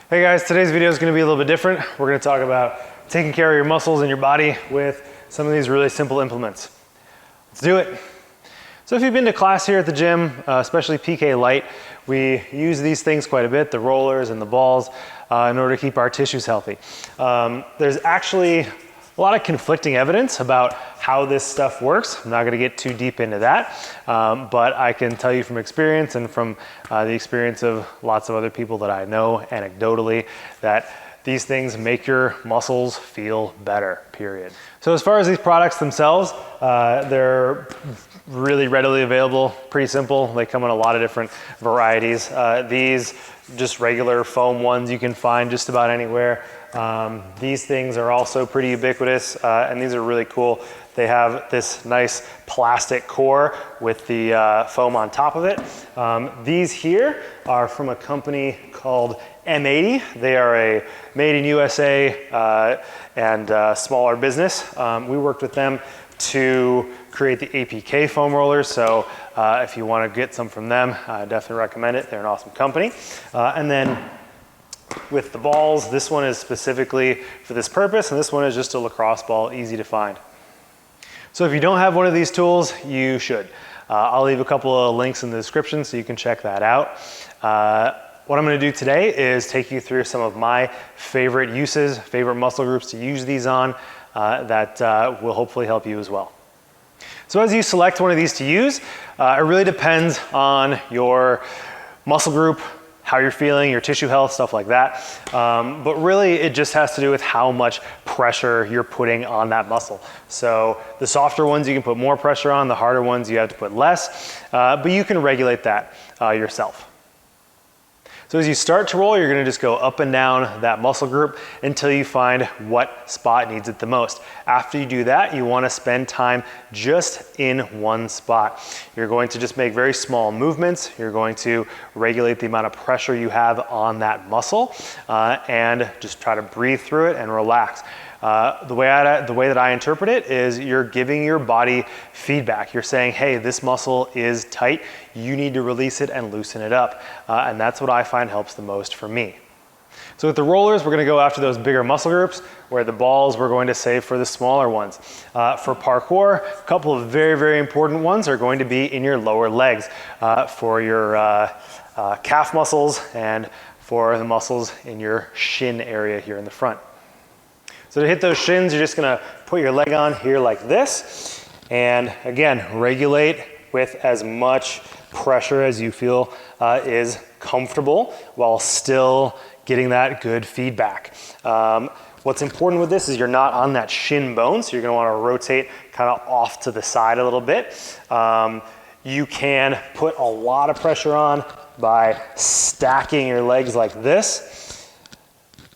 Hey guys, today's video is going to be a little bit different. We're going to talk about taking care of your muscles in your body with some of these really simple implements. Let's do it. So if you've been to class here at the gym, especially PK Light, we use these things quite a bit, the rollers and the balls, in order to keep our tissues healthy. There's actually a lot of conflicting evidence about how this stuff works. I'm not going to get too deep into that, but I can tell you from experience and from the experience of lots of other people that I know anecdotally that these things make your muscles feel better, period. So as far as these products themselves, they're really readily available, pretty simple. They come in a lot of different varieties. These just regular foam ones you can find just about anywhere. These things are also pretty ubiquitous, and these are really cool. They have this nice plastic core with the foam on top of it. These here are from a company called M80. They are a made in USA and smaller business. We worked with them to create the APK foam rollers. So if you want to get some from them, I definitely recommend it. They're an awesome company. And then with the balls, this one is specifically for this purpose, and this one is just a lacrosse ball, easy to find. So if you don't have one of these tools, you should. I'll leave a couple of links in the description so you can check that out. What I'm going to do today is take you through some of my favorite uses, favorite muscle groups to use these on that will hopefully help you as well. So as you select one of these to use, it really depends on your muscle group, how you're feeling, your tissue health, stuff like that. But really it just has to do with how much pressure you're putting on that muscle. So the softer ones you can put more pressure on, the harder ones you have to put less, but you can regulate that yourself. So as you start to roll, you're gonna just go up and down that muscle group until you find what spot needs it the most. After you do that, you wanna spend time just in one spot. You're going to just make very small movements. You're going to regulate the amount of pressure you have on that muscle and just try to breathe through it and relax. The way that I interpret it is you're giving your body feedback. You're saying, hey, this muscle is tight. You need to release it and loosen it up. And that's what I find helps the most for me. So with the rollers, we're going to go after those bigger muscle groups, where the balls we're going to save for the smaller ones. For parkour, a couple of very, very important ones are going to be in your lower legs for your calf muscles and for the muscles in your shin area here in the front. So to hit those shins, you're just gonna put your leg on here like this. And again, regulate with as much pressure as you feel is comfortable while still getting that good feedback. What's important with this is you're not on that shin bone, so you're gonna wanna rotate kind of off to the side a little bit. You can put a lot of pressure on by stacking your legs like this,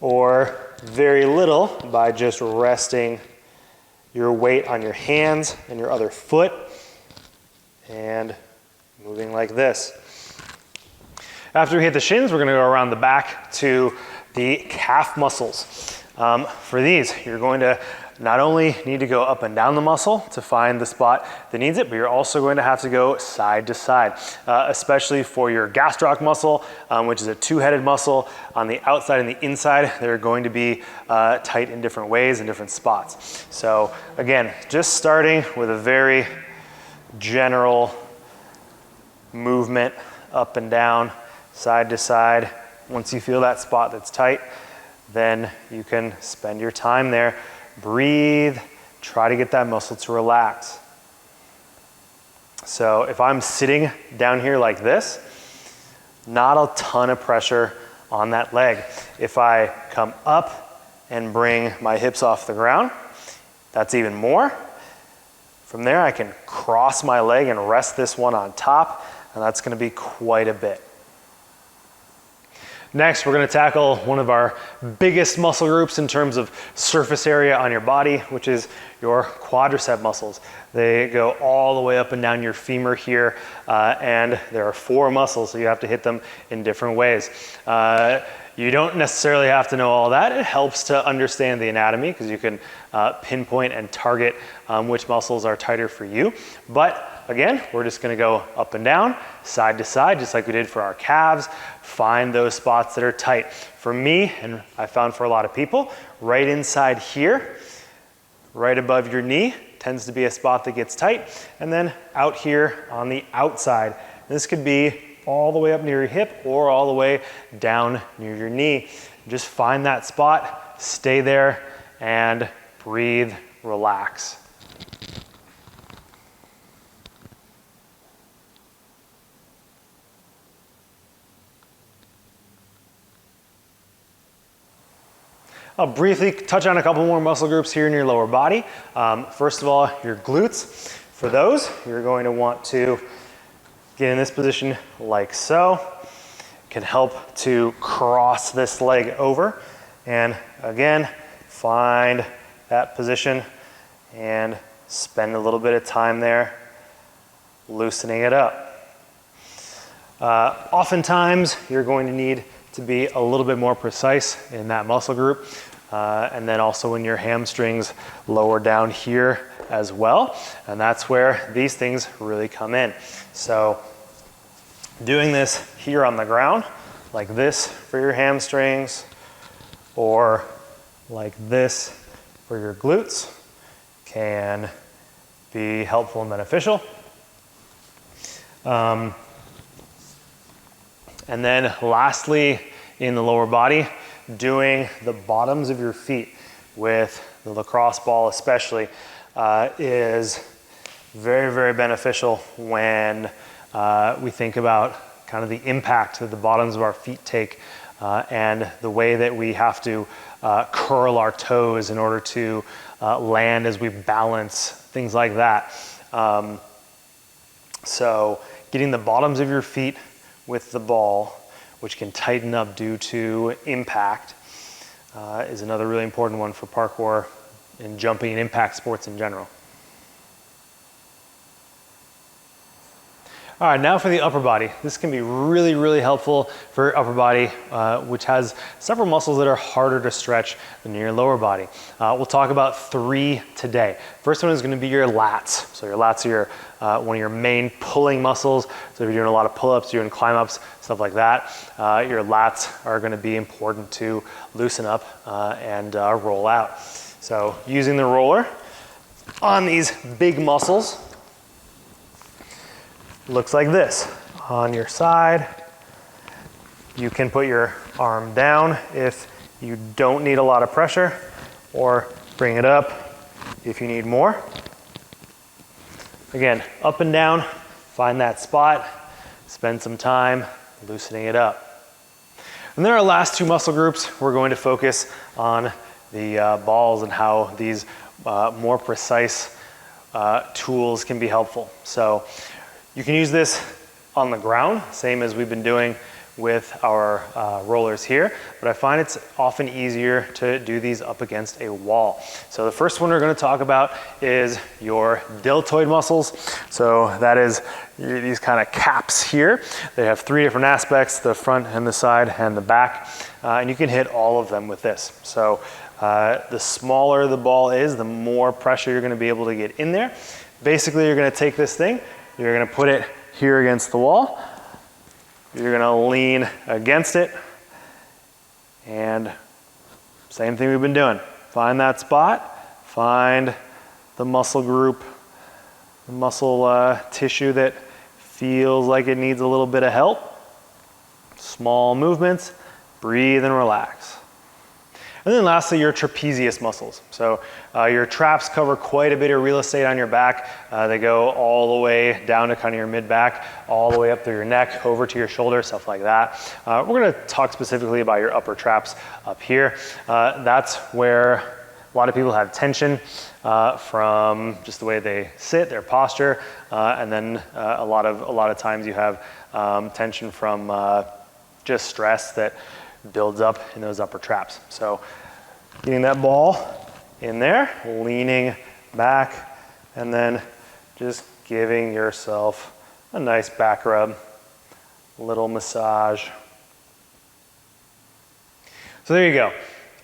or very little by just resting your weight on your hands and your other foot and moving like this. After we hit the shins, we're going to go around the back to the calf muscles. For these, you're going to not only need to go up and down the muscle to find the spot that needs it, but you're also going to have to go side to side, especially for your gastroc muscle, which is a two-headed muscle. On the outside and the inside, they're going to be tight in different ways in different spots. So again, just starting with a very general movement up and down, side to side. Once you feel that spot that's tight, then you can spend your time there. Breathe, try to get that muscle to relax. So if I'm sitting down here like this, not a ton of pressure on that leg. If I come up and bring my hips off the ground, that's even more. From there, I can cross my leg and rest this one on top, and that's gonna be quite a bit. Next, we're going to tackle one of our biggest muscle groups in terms of surface area on your body, which is your quadricep muscles. They go all the way up and down your femur here, and there are 4 muscles, so you have to hit them in different ways. You don't necessarily have to know all that. It helps to understand the anatomy because you can pinpoint and target which muscles are tighter for you. But again, we're just gonna go up and down, side to side, just like we did for our calves. Find those spots that are tight. For me, and I found for a lot of people, right inside here, right above your knee, tends to be a spot that gets tight. And then out here on the outside. This could be all the way up near your hip or all the way down near your knee. Just find that spot, stay there, and breathe, relax. I'll briefly touch on a couple more muscle groups here in your lower body. First of all, your glutes. For those, you're going to want to get in this position like so. Can help to cross this leg over. And again, find that position and spend a little bit of time there loosening it up. Oftentimes, you're going to need to be a little bit more precise in that muscle group. And then also in your hamstrings lower down here as well. And that's where these things really come in. So doing this here on the ground, like this for your hamstrings, or like this for your glutes, can be helpful and beneficial. And then lastly, in the lower body, doing the bottoms of your feet with the lacrosse ball especially is very, very beneficial when we think about kind of the impact that the bottoms of our feet take and the way that we have to curl our toes in order to land as we balance, things like that. So getting the bottoms of your feet with the ball, which can tighten up due to impact, is another really important one for parkour and jumping and impact sports in general. All right, now for the upper body. This can be really, really helpful for your upper body, which has several muscles that are harder to stretch than your lower body. We'll talk about 3 today. First one is gonna be your lats. So your lats are one of your main pulling muscles. So if you're doing a lot of pull-ups, you're doing climb-ups, stuff like that, your lats are gonna be important to loosen up and roll out. So using the roller on these big muscles, looks like this. On your side, you can put your arm down if you don't need a lot of pressure, or bring it up if you need more. Again, up and down, find that spot, spend some time loosening it up. And then our last 2 muscle groups, we're going to focus on the balls and how these more precise tools can be helpful. So you can use this on the ground, same as we've been doing with our rollers here, but I find it's often easier to do these up against a wall. So the first one we're going to talk about is your deltoid muscles. So that is these kind of caps here. They have 3 different aspects, the front and the side and the back, and you can hit all of them with this. So the smaller the ball is, the more pressure you're going to be able to get in there. Basically, you're going to take this thing, you're going to put it here against the wall, you're going to lean against it, and same thing we've been doing. Find that spot, find the muscle group, the muscle tissue that feels like it needs a little bit of help. Small movements, breathe and relax. And then lastly, your trapezius muscles. So your traps cover quite a bit of real estate on your back. They go all the way down to kind of your mid-back, all the way up through your neck, over to your shoulder, stuff like that. We're going to talk specifically about your upper traps up here. That's where a lot of people have tension from just the way they sit, their posture, and then a lot of times you have tension from just stress that builds up in those upper traps. So getting that ball in there, leaning back, and then just giving yourself a nice back rub, little massage. So there you go.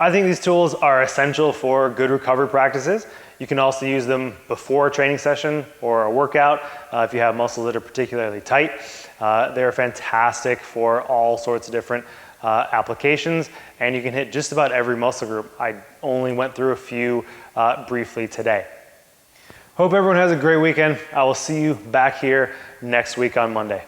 I think these tools are essential for good recovery practices. You can also use them before a training session or a workout if you have muscles that are particularly tight. They're fantastic for all sorts of different applications, and you can hit just about every muscle group. I only went through a few briefly today. Hope everyone has a great weekend. I will see you back here next week on Monday.